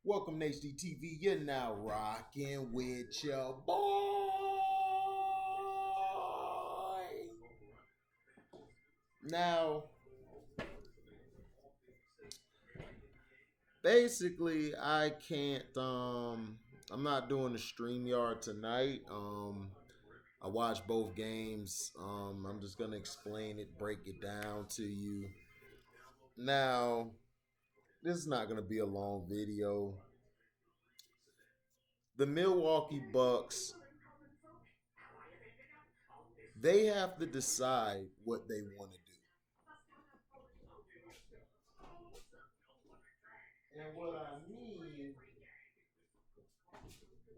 Welcome to HDTV. You're now rocking with your boy. Now, basically, I can't. I'm not doing the StreamYard tonight. I watched both games. I'm just gonna explain it, break it down to you. Now, this is not gonna be a long video. The Milwaukee Bucks, they have to decide what they want to do.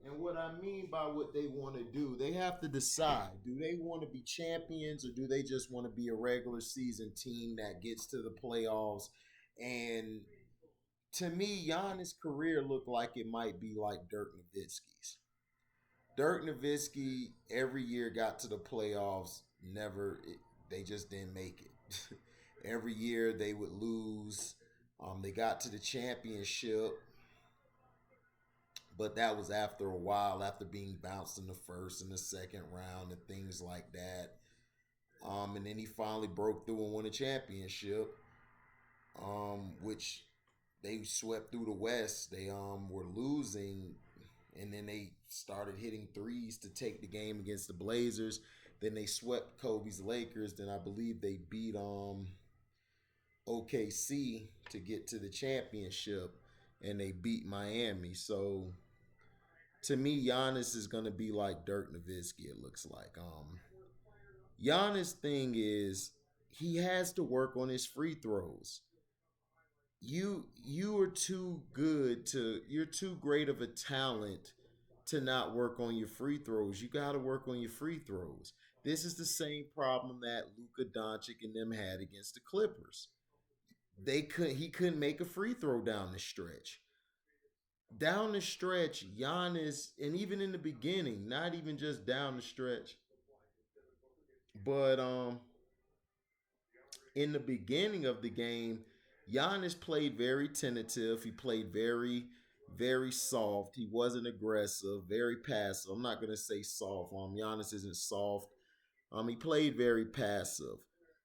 And what I mean by what they want to do, they have to decide. Do they want to be champions or do they just want to be a regular season team that gets to the playoffs? And to me, Giannis' career looked like it might be like Dirk Nowitzki's. Dirk Nowitzki every year got to the playoffs, they just didn't make it. Every year they would lose. They got to the championship, but that was after a while, after being bounced in the first and the second round and things like that. And then he finally broke through and won a championship, which they swept through the West. They were losing, and then they started hitting threes to take the game against the Blazers. Then they swept Kobe's Lakers. Then I believe they beat OKC to get to the championship, and they beat Miami. So to me, Giannis is gonna be like Dirk Nowitzki. It looks like. Giannis' thing is he has to work on his free throws. You are too good to. You're too great of a talent to not work on your free throws. You got to work on your free throws. This is the same problem that Luka Doncic and them had against the Clippers. He couldn't make a free throw down the stretch. Down the stretch, Giannis, and even in the beginning, not even just down the stretch, but in the beginning of the game, Giannis played very tentative. He played very soft. He wasn't aggressive, very passive. I'm not gonna say soft. Giannis isn't soft. He played very passive.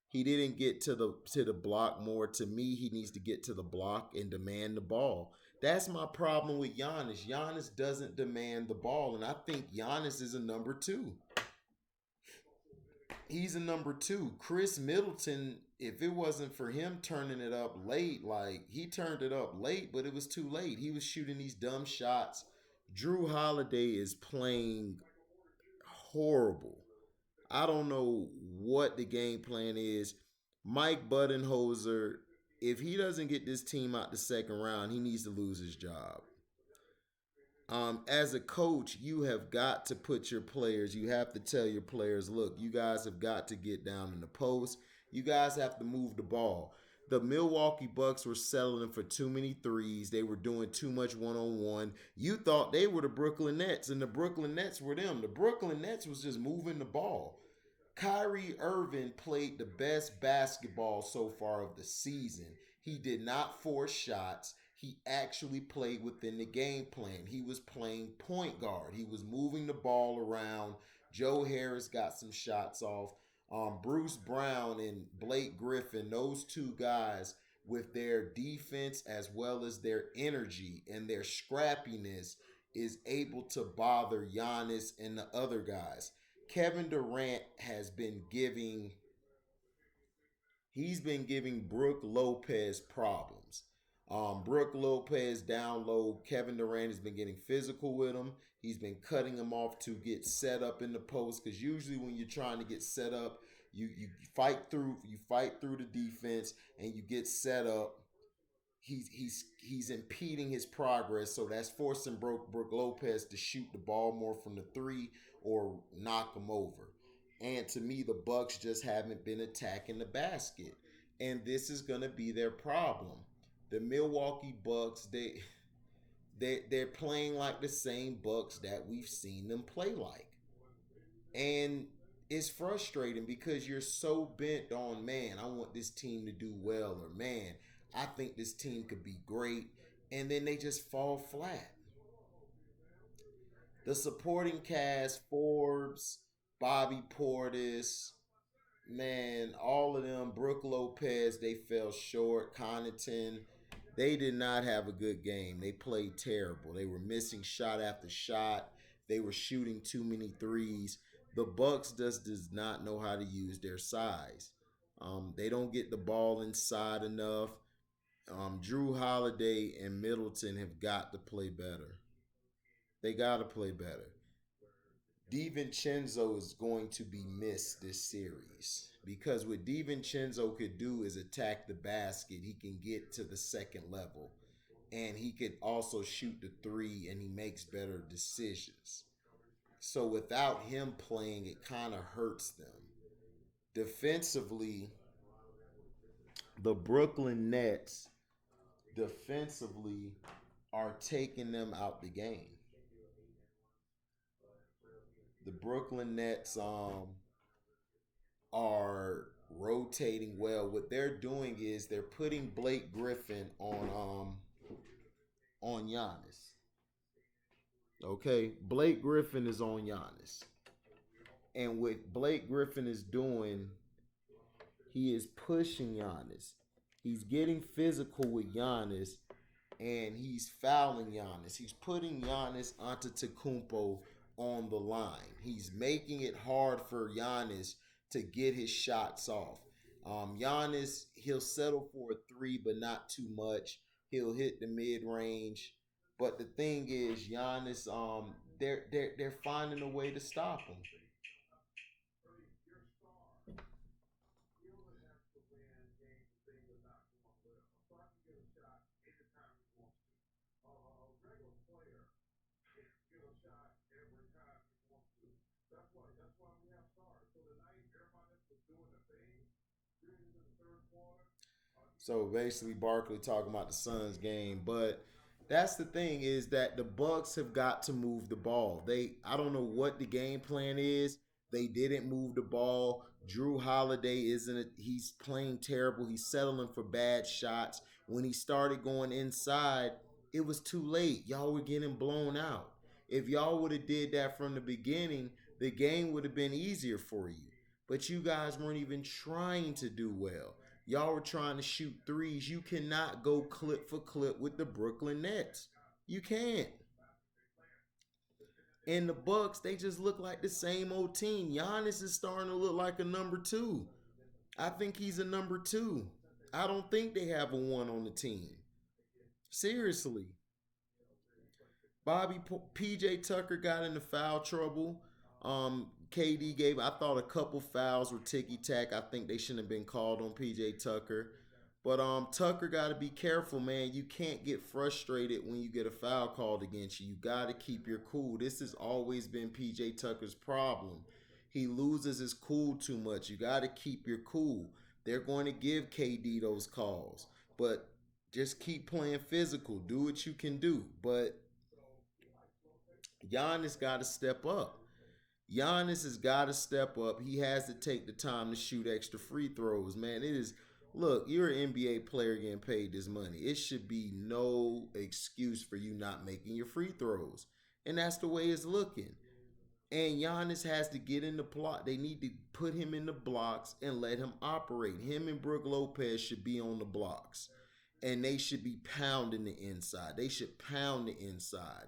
He didn't get to the block more. To me, he needs to get to the block and demand the ball. That's my problem with Giannis. Giannis doesn't demand the ball, and I think Giannis is a number two. He's a number two. Chris Middleton, if it wasn't for him turning it up late, like he turned it up late, but it was too late. He was shooting these dumb shots. Drew Holiday is playing horrible. I don't know what the game plan is. Mike Budenholzer, if he doesn't get this team out the second round, he needs to lose his job. As a coach, you have got to put your players, you have to tell your players, look, you guys have got to get down in the post. You guys have to move the ball. The Milwaukee Bucks were settling for too many threes. They were doing too much one-on-one. You thought they were the Brooklyn Nets, and the Brooklyn Nets were them. The Brooklyn Nets was just moving the ball. Kyrie Irving played the best basketball so far of the season. He did not force shots. He actually played within the game plan. He was playing point guard. He was moving the ball around. Joe Harris got some shots off. Bruce Brown and Blake Griffin, those two guys, with their defense as well as their energy and their scrappiness, is able to bother Giannis and the other guys. Kevin Durant he's been giving Brooke Lopez problems. Brooke Lopez down low. Kevin Durant has been getting physical with him. He's been cutting him off to get set up in the post, because usually when you're trying to get set up, you fight through the defense and you get set up. He's impeding his progress, so that's forcing Brooke Lopez to shoot the ball more from the three or knock him over. And to me, the Bucks just haven't been attacking the basket, and this is going to be their problem. The Milwaukee Bucks, they're playing like the same Bucks that we've seen them play like. And it's frustrating because you're so bent on, man, I want this team to do well, or man, I think this team could be great. and then they just fall flat. The supporting cast, Forbes, Bobby Portis, man, all of them, Brooke Lopez, they fell short. Connaughton, they did not have a good game. They played terrible. They were missing shot after shot. They were shooting too many threes. The Bucks just does not know how to use their size. They don't get the ball inside enough. Drew Holiday and Middleton have got to play better. They got to play better. DiVincenzo is going to be missed this series because what DiVincenzo could do is attack the basket. He can get to the second level and he could also shoot the three and he makes better decisions. So without him playing, it kind of hurts them. Defensively, the Brooklyn Nets defensively are taking them out the game. The Brooklyn Nets are rotating well. What they're doing is they're putting Blake Griffin on Giannis. Okay, Blake Griffin is on Giannis, and what Blake Griffin is doing, he is pushing Giannis. He's getting physical with Giannis, and he's fouling Giannis. He's putting Giannis Antetokounmpo on the line. He's making it hard for Giannis to get his shots off. Giannis, he'll settle for a three, but not too much. He'll hit the mid range. But the thing is, Giannis, they're finding a way to stop him. So basically, Barkley talking about the Suns game, but that's the thing is that the Bucks have got to move the ball. I don't know what the game plan is. They didn't move the ball. Drew Holiday he's playing terrible. He's settling for bad shots. When he started going inside, it was too late. Y'all were getting blown out. If y'all would have did that from the beginning, the game would have been easier for you. But you guys weren't even trying to do well. Y'all were trying to shoot threes. You cannot go clip for clip with the Brooklyn Nets. You can't. And the Bucks, they just look like the same old team. Giannis is starting to look like a number two. I think he's a number two. I don't think they have a one on the team. Seriously. PJ Tucker got into foul trouble. KD gave, I thought a couple fouls were ticky tack. I think they shouldn't have been called on PJ Tucker. But Tucker got to be careful, man. You can't get frustrated when you get a foul called against you. You got to keep your cool. This has always been PJ Tucker's problem. He loses his cool too much. You got to keep your cool. They're going to give KD those calls. But just keep playing physical. Do what you can do. But Giannis got to step up. Giannis has got to step up. He has to take the time to shoot extra free throws, man. It is, look, you're an NBA player getting paid this money. It should be no excuse for you not making your free throws. And that's the way it's looking. And Giannis has to get in the block. They need to put him in the blocks and let him operate. Him and Brooke Lopez should be on the blocks. And they should be pounding the inside. They should pound the inside.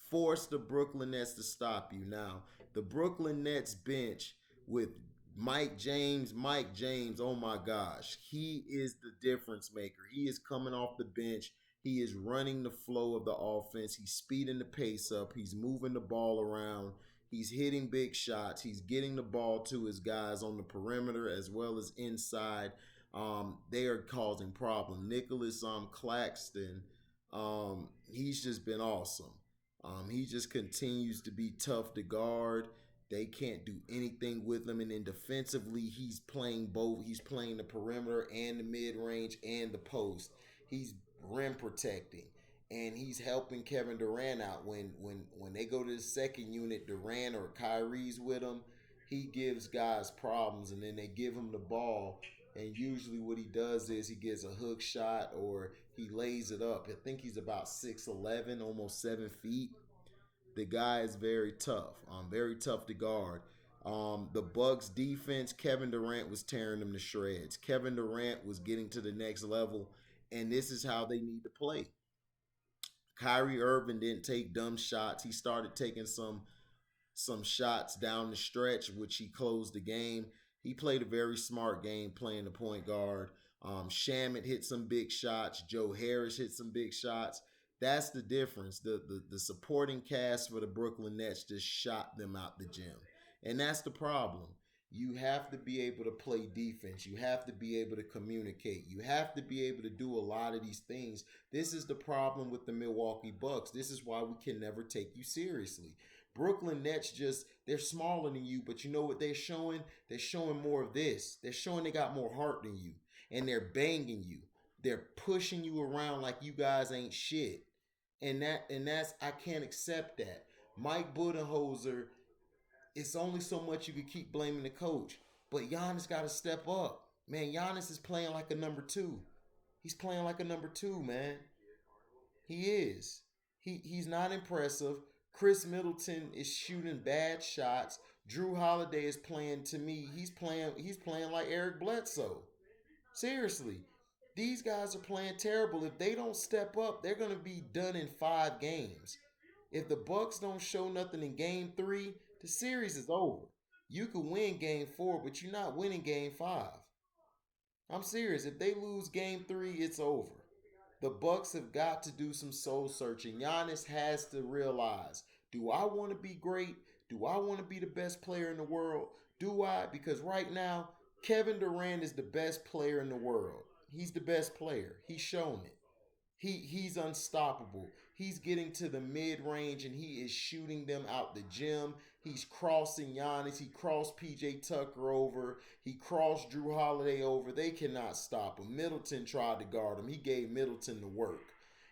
Force the Brooklyn Nets to stop you. Now, the Brooklyn Nets bench with Mike James, oh my gosh, he is the difference maker. He is coming off the bench. He is running the flow of the offense. He's speeding the pace up. He's moving the ball around. He's hitting big shots. He's getting the ball to his guys on the perimeter as well as inside. They are causing problems. Nicholas Claxton, he's just been awesome. He just continues to be tough to guard. They can't do anything with him. And then defensively, he's playing both. He's playing the perimeter and the mid-range and the post. He's rim protecting. And he's helping Kevin Durant out. When they go to the second unit, Durant or Kyrie's with him, he gives guys problems. And then they give him the ball. And usually what he does is he gets a hook shot or He lays it up. I think he's about 6'11", almost 7 feet. The guy is very tough to guard. The Bucks defense, Kevin Durant was tearing them to shreds. Kevin Durant was getting to the next level, and this is how they need to play. Kyrie Irving didn't take dumb shots. He started taking some shots down the stretch, which he closed the game. He played a very smart game playing the point guard. Shamit hit some big shots. Joe Harris hit some big shots. That's the difference. The supporting cast for the Brooklyn Nets just shot them out the gym. And that's the problem. You have to be able to play defense. You have to be able to communicate. You have to be able to do a lot of these things. This is the problem with the Milwaukee Bucks. This is why we can never take you seriously. Brooklyn Nets they're smaller than you, but you know what they're showing? They're showing more of this. They're showing they got more heart than you. And they're banging you. They're pushing you around like you guys ain't shit. And that's I can't accept that. Mike Budenholzer, it's only so much you can keep blaming the coach. But Giannis got to step up. Man, Giannis is playing like a number two. He's playing like a number two, man. He is. He's not impressive. Chris Middleton is shooting bad shots. Drew Holiday is playing to me. He's playing like Eric Bledsoe. Seriously. These guys are playing terrible. If they don't step up, they're going to be done in 5 games. If the Bucks don't show nothing in game 3, the series is over. You could win game 4, but you're not winning game 5. I'm serious. If they lose game 3, it's over. The Bucks have got to do some soul searching. Giannis has to realize, do I want to be great? Do I want to be the best player in the world? Do I? Because right now, Kevin Durant is the best player in the world. He's the best player. He's shown it. He's unstoppable. He's getting to the mid range and he is shooting them out the gym. He's crossing Giannis. He crossed PJ Tucker over. He crossed Drew Holiday over. They cannot stop him. Middleton tried to guard him. He gave Middleton the work.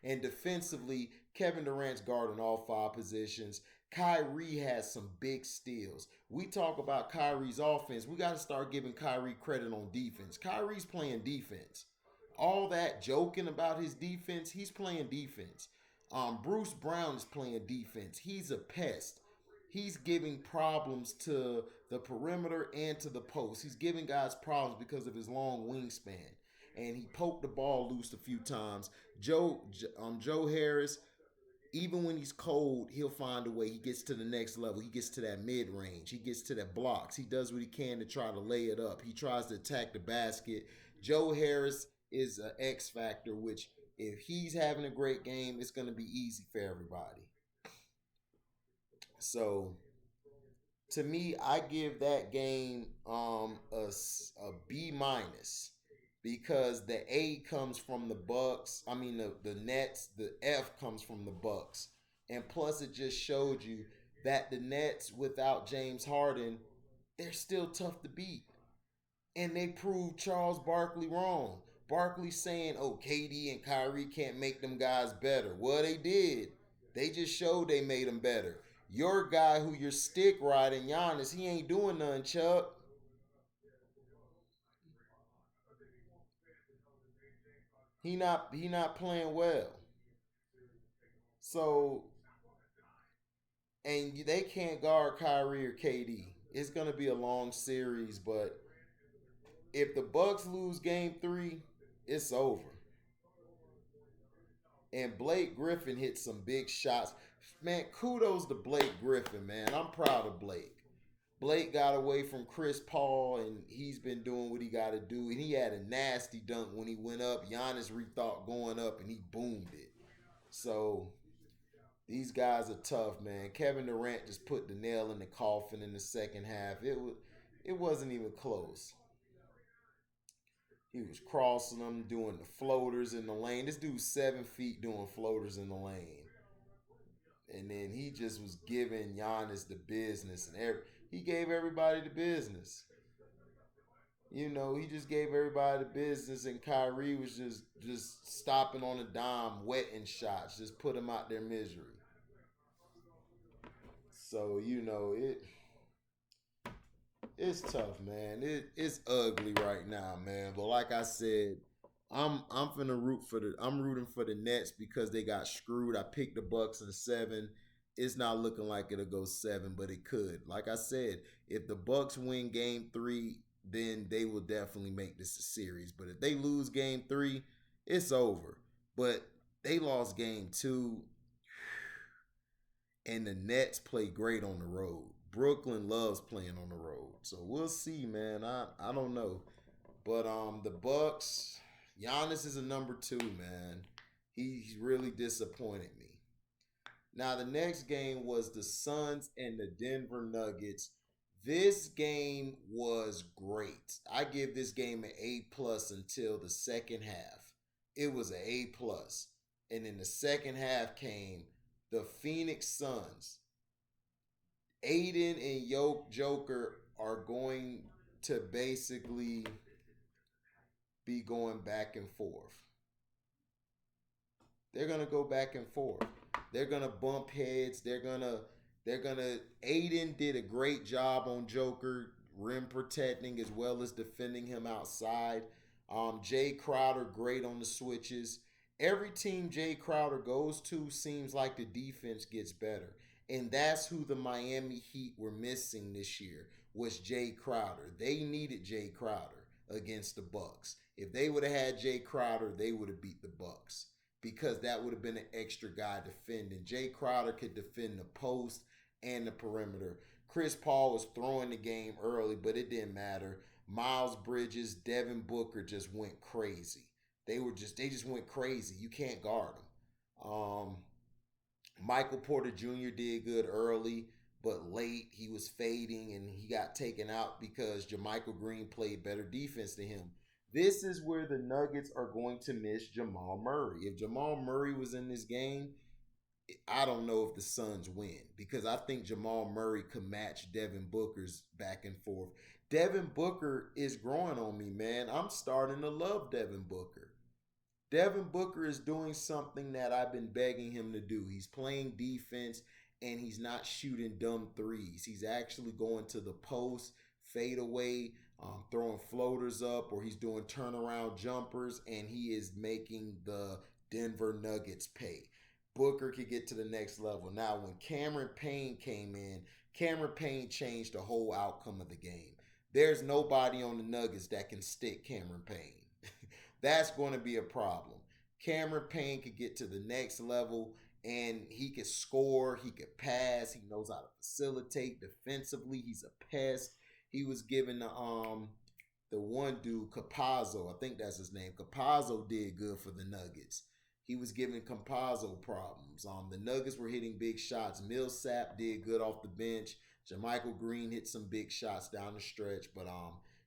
And defensively, Kevin Durant's guarding all 5 positions. Kyrie has some big steals. We talk about Kyrie's offense. We got to start giving Kyrie credit on defense. Kyrie's playing defense. All that joking about his defense, he's playing defense. Bruce Brown is playing defense. He's a pest. He's giving problems to the perimeter and to the post. He's giving guys problems because of his long wingspan. And he poked the ball loose a few times. Joe Harris, even when he's cold, he'll find a way. He gets to the next level. He gets to that mid range. He gets to that blocks. He does what he can to try to lay it up. He tries to attack the basket. Joe Harris is an X factor, which if he's having a great game, it's going to be easy for everybody. So to me, I give that game a B minus because the A comes from the Bucks. I mean the Nets. The F comes from the Bucks, and plus it just showed you that the Nets without James Harden, they're still tough to beat, and they proved Charles Barkley wrong. Barkley saying, "Oh, KD and Kyrie can't make them guys better." Well, they did. They just showed they made them better. Your guy who you're stick riding, Giannis, he ain't doing nothing, Chuck. He not playing well. So and they can't guard Kyrie or KD. It's gonna be a long series, but if the Bucks lose game 3, it's over. And Blake Griffin hit some big shots. Man, kudos to Blake Griffin, man. I'm proud of Blake. Blake got away from Chris Paul, and he's been doing what he got to do. And he had a nasty dunk when he went up. Giannis rethought going up, and he boomed it. So these guys are tough, man. Kevin Durant just put the nail in the coffin in the second half. It wasn't even close. He was crossing them, doing the floaters in the lane. This dude's 7 feet doing floaters in the lane. And then he just was giving Giannis the business, and he gave everybody the business. He just gave everybody the business, and Kyrie was just stopping on a dime, wetting shots, just put them out their misery. So it's tough, man. It's ugly right now, man. But like I said, I'm finna root for the I'm rooting for the Nets because they got screwed. I picked the Bucks in 7. It's not looking like it'll go 7, but it could. Like I said, if the Bucks win game 3, then they will definitely make this a series. But if they lose game 3, it's over. But they lost game 2, and the Nets play great on the road. Brooklyn loves playing on the road. So we'll see, man. I don't know. But the Bucks, Giannis is a number 2, man. He's really disappointed me. Now the next game was the Suns and the Denver Nuggets. This game was great. I give this game an A plus until the second half. It was an A plus, and in the second half came the Phoenix Suns. Aiden and Yoke Joker are going to basically be going back and forth. They're gonna go back and forth. They're gonna bump heads. They're gonna Aiden did a great job on Joker, rim protecting as well as defending him outside. Jay Crowder great on the switches. Every team Jay Crowder goes to seems like the defense gets better. And that's who the Miami Heat were missing this year was Jay Crowder. They needed Jay Crowder against the Bucks. If they would have had Jay Crowder, they would have beat the Bucks because that would have been an extra guy defending. Jay Crowder could defend the post and the perimeter. Chris Paul was throwing the game early, but it didn't matter. Miles Bridges, Devin Booker just went crazy. They just went crazy. You can't guard them. Michael Porter Jr. did good early, but late he was fading and he got taken out because JaMychal Green played better defense than him. This is where the Nuggets are going to miss Jamal Murray. If Jamal Murray was in this game, I don't know if the Suns win because I think Jamal Murray could match Devin Booker's back and forth. Devin Booker is growing on me, man. I'm starting to love Devin Booker. Devin Booker is doing something that I've been begging him to do. He's playing defense and he's not shooting dumb threes. He's actually going to the post, fade away, throwing floaters up, or he's doing turnaround jumpers, and he is making the Denver Nuggets pay. Booker could get to the next level. Now, when Cameron Payne came in, Cameron Payne changed the whole outcome of the game. There's nobody on the Nuggets that can stick Cameron Payne. That's going to be a problem. Cameron Payne could get to the next level and he could score, he could pass, he knows how to facilitate defensively. He's a pest. He was given the one dude, Capazzo, I think that's his name. Capazzo did good for the Nuggets. He was giving Campazzo problems. The Nuggets were hitting big shots. Millsap did good off the bench. JaMychal Green hit some big shots down the stretch, but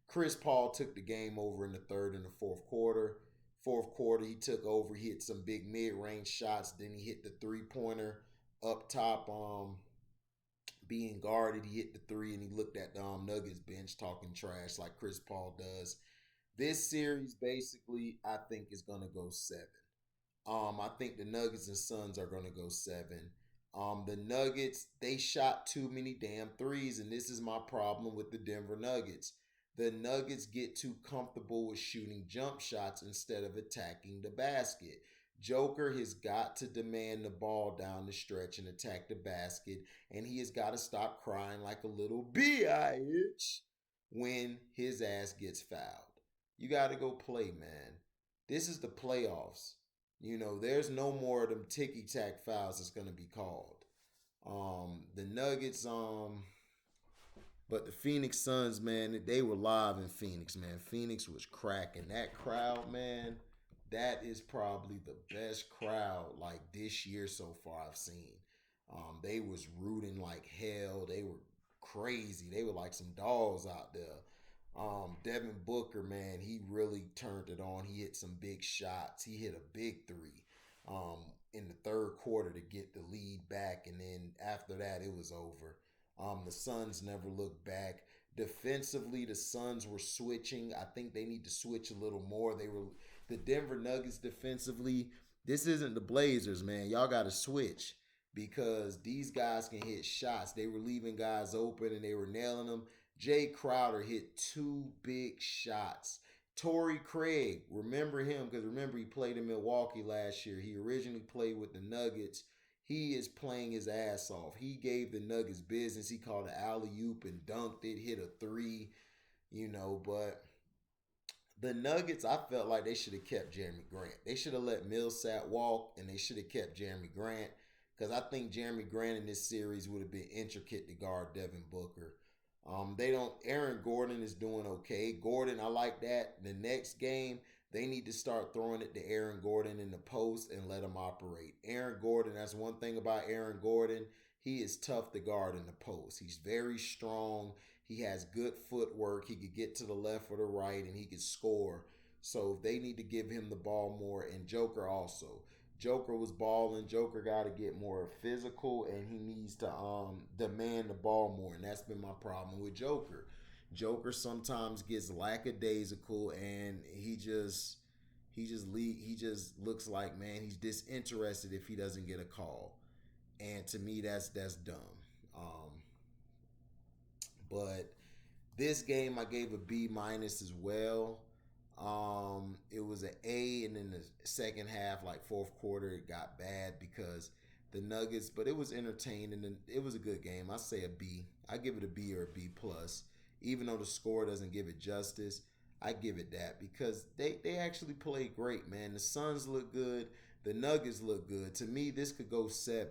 Chris Paul took the game over in the third and the fourth quarter. Fourth quarter, he took over. He hit some big mid-range shots. Then he hit the three-pointer up top, being guarded. He hit the three, and he looked at the Nuggets bench talking trash like Chris Paul does. This series, basically, I think is going to go 7. I think the Nuggets and Suns are going to go 7. The Nuggets, they shot too many damn threes, and this is my problem with the Denver Nuggets. The Nuggets get too comfortable with shooting jump shots instead of attacking the basket. Joker has got to demand the ball down the stretch and attack the basket, and he has got to stop crying like a little bitch when his ass gets fouled. You got to go play, man. This is the playoffs. There's no more of them ticky-tack fouls that's going to be called. The Nuggets, but the Phoenix Suns, man, they were live in Phoenix, man. Phoenix was cracking. That crowd, man, that is probably the best crowd like this year so far I've seen. They was rooting like hell. They were crazy. They were like some dogs out there. Devin Booker, man, he really turned it on. He hit some big shots. He hit a big three in the third quarter to get the lead back, and then after that, it was over. The Suns never looked back. Defensively, the Suns were switching. I think they need to switch a little more. The Denver Nuggets defensively. This isn't the Blazers, man. Y'all got to switch because these guys can hit shots. They were leaving guys open and they were nailing them. Jay Crowder hit 2 big shots. Torrey Craig, remember him because remember he played in Milwaukee last year. He originally played with the Nuggets. He is playing his ass off. He gave the Nuggets business. He called an alley oop and dunked it, hit a three, but the Nuggets, I felt like they should have kept Jeremy Grant. They should have let Millsap walk, and they should have kept Jeremy Grant because I think Jeremy Grant in this series would have been intricate to guard Devin Booker. They don't. Aaron Gordon is doing okay. Gordon, I like that. The next game, they need to start throwing it to Aaron Gordon in the post and let him operate. Aaron Gordon, that's one thing about Aaron Gordon. He is tough to guard in the post. He's very strong. He has good footwork. He could get to the left or the right, and he could score. So they need to give him the ball more. And Joker also. Joker was balling. Joker got to get more physical, and he needs to demand the ball more. And that's been my problem with Joker. Joker sometimes gets lackadaisical, and he just looks like, man, he's disinterested if he doesn't get a call. And to me, that's dumb. But this game I gave a B minus as well. It was an A, and then the second half, like fourth quarter, it got bad because the Nuggets. But it was entertaining, and it was a good game. I say a B. I give it a B or a B plus, even though the score doesn't give it justice. I give it that because they actually played great, man. The Suns look good. The Nuggets look good. To me, this could go 7.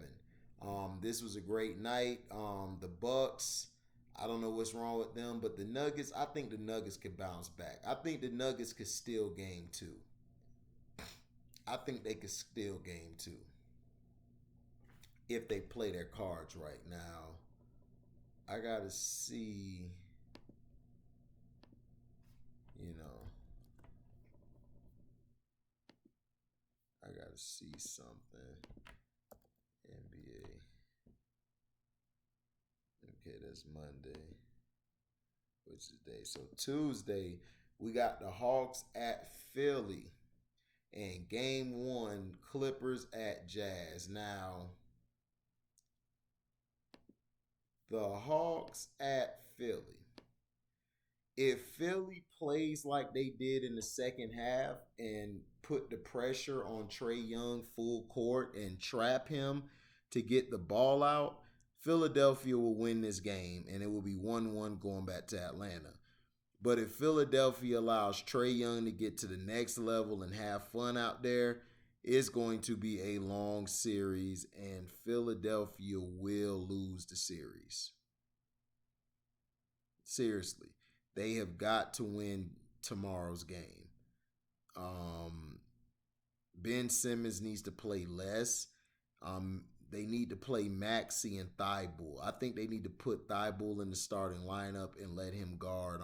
This was a great night. The Bucks. I don't know what's wrong with them, but the Nuggets, I think the Nuggets could bounce back. I think the Nuggets could steal game 2. I think they could steal game 2 if they play their cards right now. I got to see, you know, I got to see something. NBA. Okay, that's Monday. Which is day? So Tuesday, we got the Hawks at Philly. And game 1, Clippers at Jazz. Now, the Hawks at Philly. If Philly plays like they did in the second half and put the pressure on Trae Young full court and trap him to get the ball out, Philadelphia will win this game, and it will be 1-1 going back to Atlanta. But if Philadelphia allows Trae Young to get to the next level and have fun out there, it's going to be a long series, and Philadelphia will lose the series. Seriously, they have got to win tomorrow's game. Ben Simmons needs to play less. They need to play Maxey and Thibault. I think they need to put Thibault in the starting lineup and let him guard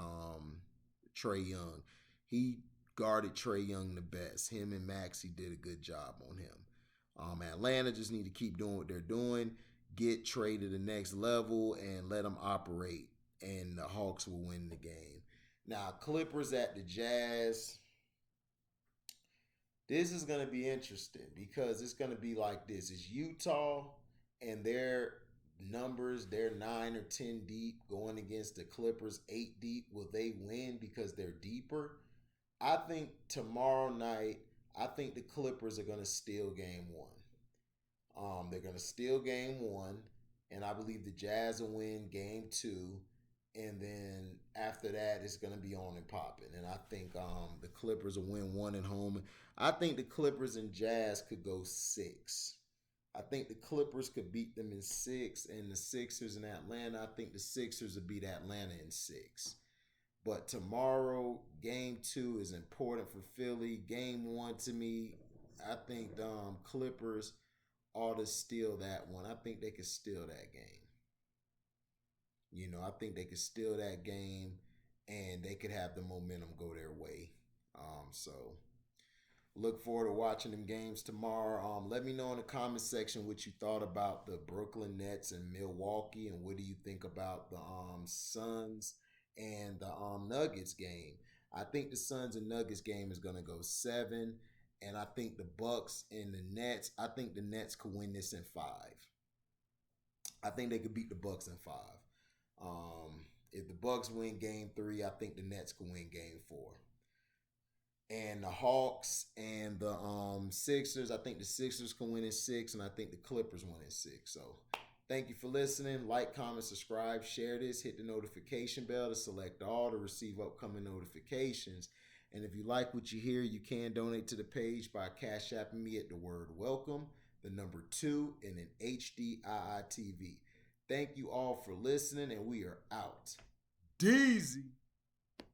Trae Young. He guarded Trae Young the best. Him and Maxey did a good job on him. Atlanta just need to keep doing what they're doing, get Trae to the next level, and let them operate, and the Hawks will win the game. Now, Clippers at the Jazz. This is going to be interesting because it's going to be like this. It's Utah and their numbers, they're 9 or 10 deep going against the Clippers 8 deep. Will they win because they're deeper? I think tomorrow night, I think the Clippers are going to steal game 1. They're going to steal game 1, and I believe the Jazz will win game 2. And then after that, it's going to be on and popping. And I think the Clippers will win 1 at home. I think the Clippers and Jazz could go 6. I think the Clippers could beat them in 6. And the Sixers in Atlanta, I think the Sixers will beat Atlanta in 6. But tomorrow, game 2 is important for Philly. Game 1, to me, I think the Clippers ought to steal that one. I think they could steal that game. I think they could steal that game, and they could have the momentum go their way. So look forward to watching them games tomorrow. Let me know in the comment section what you thought about the Brooklyn Nets and Milwaukee, and what do you think about the Suns and the Nuggets game. I think the Suns and Nuggets game is going to go 7, and I think the Bucks and the Nets, I think the Nets could win this in 5. I think they could beat the Bucks in 5. If the Bucks win game 3, I think the Nets can win game 4. and the Hawks and the Sixers. I think the Sixers can win in 6, and I think the Clippers win in 6. So thank you for listening. Like, comment, subscribe, share this, hit the notification bell to select all to receive upcoming notifications. And if you like what you hear, you can donate to the page by Cash Apping me at the word welcome, the number 2, and an HDIITV. Thank you all for listening, and we are out. Deezy.